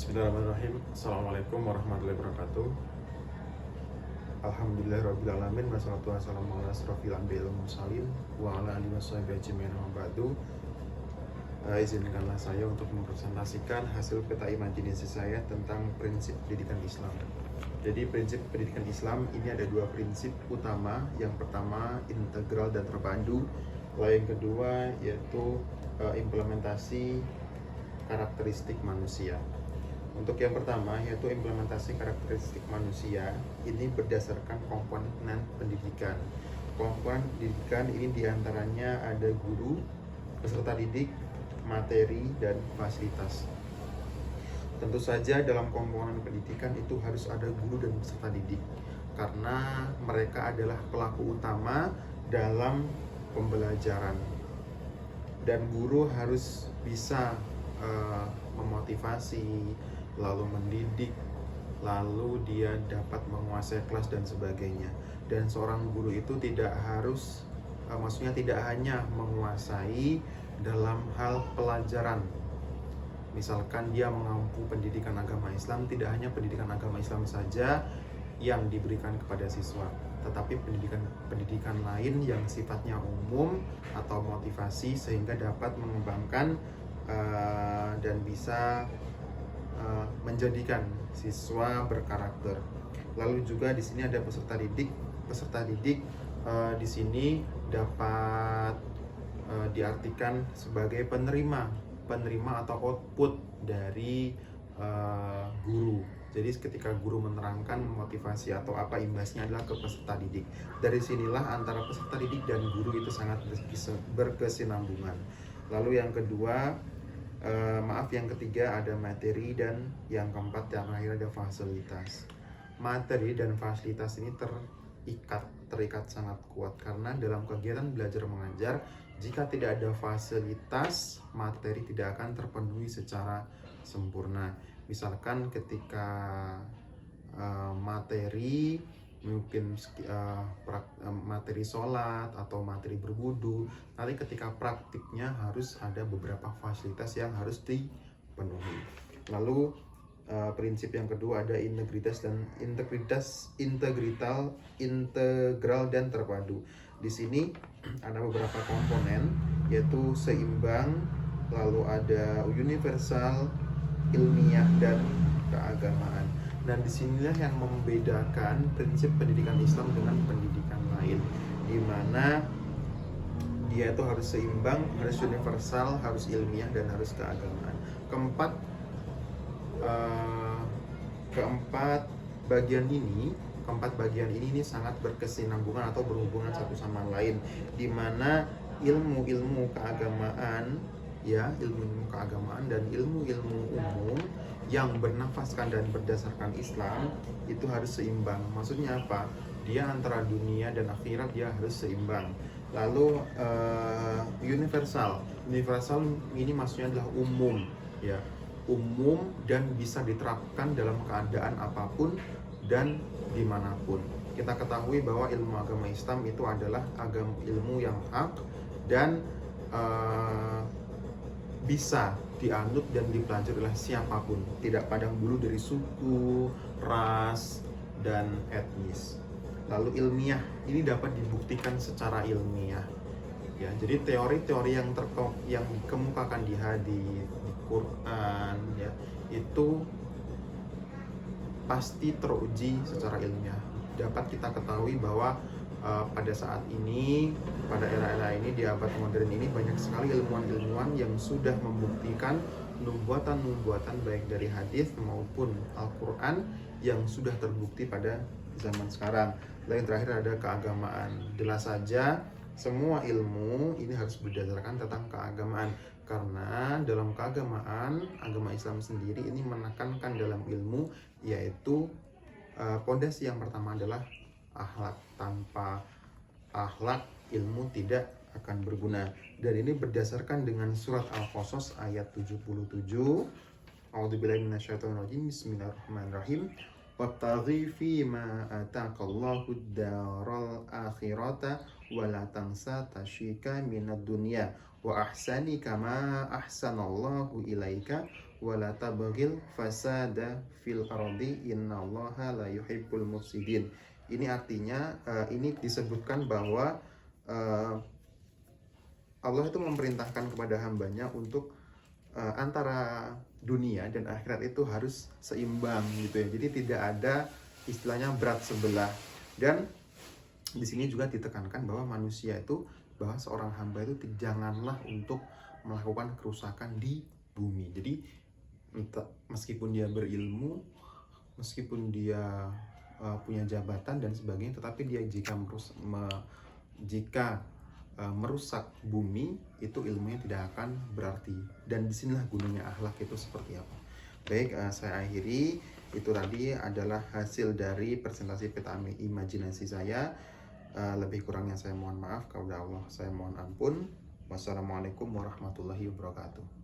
Bismillahirrahmanirrahim. Assalamualaikum warahmatullahi wabarakatuh. Alhamdulillahirrabbilalamin. Wassalatu wassalamu ala asrofil anbiya'i wal mursalin wa ala alihi washabihi ajmain, amma ba'du. Izinkanlah saya untuk mempresentasikan hasil peta imajinasi saya tentang prinsip pendidikan Islam. Jadi prinsip pendidikan Islam ini ada dua prinsip utama. Yang pertama integral dan terpadu. Lalu yang kedua yaitu implementasi karakteristik manusia. Untuk yang pertama yaitu implementasi karakteristik manusia, ini berdasarkan komponen pendidikan. Komponen pendidikan ini diantaranya ada guru, peserta didik, materi, dan fasilitas. Tentu saja dalam komponen pendidikan itu harus ada guru dan peserta didik, karena mereka adalah pelaku utama dalam pembelajaran. Dan guru harus bisa memotivasi, lalu mendidik, lalu dia dapat menguasai kelas dan sebagainya. Dan seorang guru itu tidak harus, maksudnya tidak hanya menguasai dalam hal pelajaran. Misalkan dia mengampu pendidikan agama Islam, tidak hanya pendidikan agama Islam saja yang diberikan kepada siswa, tetapi pendidikan lain yang sifatnya umum atau motivasi sehingga dapat mengembangkan dan bisa menjadikan siswa berkarakter. Lalu juga di sini ada peserta didik. Peserta didik di sini dapat diartikan sebagai penerima atau output dari guru. Jadi ketika guru menerangkan motivasi atau apa imbasnya adalah ke peserta didik. Dari sinilah antara peserta didik dan guru itu sangat berkesinambungan. Lalu yang kedua, yang ketiga ada materi, dan yang keempat yang terakhir ada fasilitas. Materi dan fasilitas ini terikat sangat kuat, karena dalam kegiatan belajar mengajar, jika tidak ada fasilitas, materi tidak akan terpenuhi secara sempurna. Misalkan ketika materi mungkin materi sholat atau materi berwudu, nanti ketika praktiknya harus ada beberapa fasilitas yang harus dipenuhi. Lalu prinsip yang kedua ada integral dan terpadu. Di sini ada beberapa komponen, yaitu seimbang, lalu ada universal, ilmiah, dan keagamaan. Dan disinilah yang membedakan prinsip pendidikan Islam dengan pendidikan lain, di mana dia itu harus seimbang, harus universal, harus ilmiah, dan harus keagamaan. Keempat bagian ini sangat berkesinambungan atau berhubungan satu sama lain, di mana ilmu keagamaan dan ilmu umum yang bernafaskan dan berdasarkan Islam itu harus seimbang. Maksudnya apa? Dia antara dunia dan akhirat dia harus seimbang. Lalu universal ini maksudnya adalah umum, ya, umum dan bisa diterapkan dalam keadaan apapun dan dimanapun. Kita ketahui bahwa ilmu agama Islam itu adalah ilmu yang hak dan bisa dianut dan dipelajari oleh siapapun, tidak pandang bulu dari suku, ras, dan etnis. Lalu ilmiah ini dapat dibuktikan secara ilmiah, ya. Jadi teori-teori yang dikemukakan di hadis, di Quran, ya, itu pasti teruji secara ilmiah. Dapat kita ketahui bahwa pada saat ini, pada era-era ini, di abad modern ini, banyak sekali ilmuwan-ilmuwan yang sudah membuktikan nubuatan baik dari hadis maupun Al-Quran yang sudah terbukti pada zaman sekarang. Lalu yang terakhir ada keagamaan. Jelas saja semua ilmu ini harus berdasarkan tentang keagamaan, karena dalam keagamaan, agama Islam sendiri ini menekankan dalam ilmu, yaitu pondasi yang pertama adalah akhlak. Tanpa akhlak, ilmu tidak akan berguna. Dan ini berdasarkan dengan surat Al-Qasas ayat 77. A'udzubillahi minasyaitonirrajim. Bismillahirrahmanirrahim. Wabtaghi fima ataqallahu ad-daral akhirata wa la tansa tasyika minad dunya wa ahsani kama ahsanallahu ilaika wala tabghil fasada fil ardi innallaha la yuhibbul mufsidin. Ini artinya ini disebutkan bahwa Allah itu memerintahkan kepada hambanya untuk antara dunia dan akhirat itu harus seimbang gitu ya. Jadi tidak ada istilahnya berat sebelah. Dan di sini juga ditekankan bahwa manusia itu, bahwa seorang hamba itu janganlah untuk melakukan kerusakan di bumi. Jadi meskipun dia berilmu, meskipun dia punya jabatan dan sebagainya, tetapi dia jika merusak bumi, itu ilmunya tidak akan berarti. Dan disinilah gunanya akhlak itu seperti apa. Baik, saya akhiri. Itu tadi adalah hasil dari presentasi peta imajinasi saya. Lebih kurangnya saya mohon maaf, kepada Allah saya mohon ampun. Wassalamualaikum warahmatullahi wabarakatuh.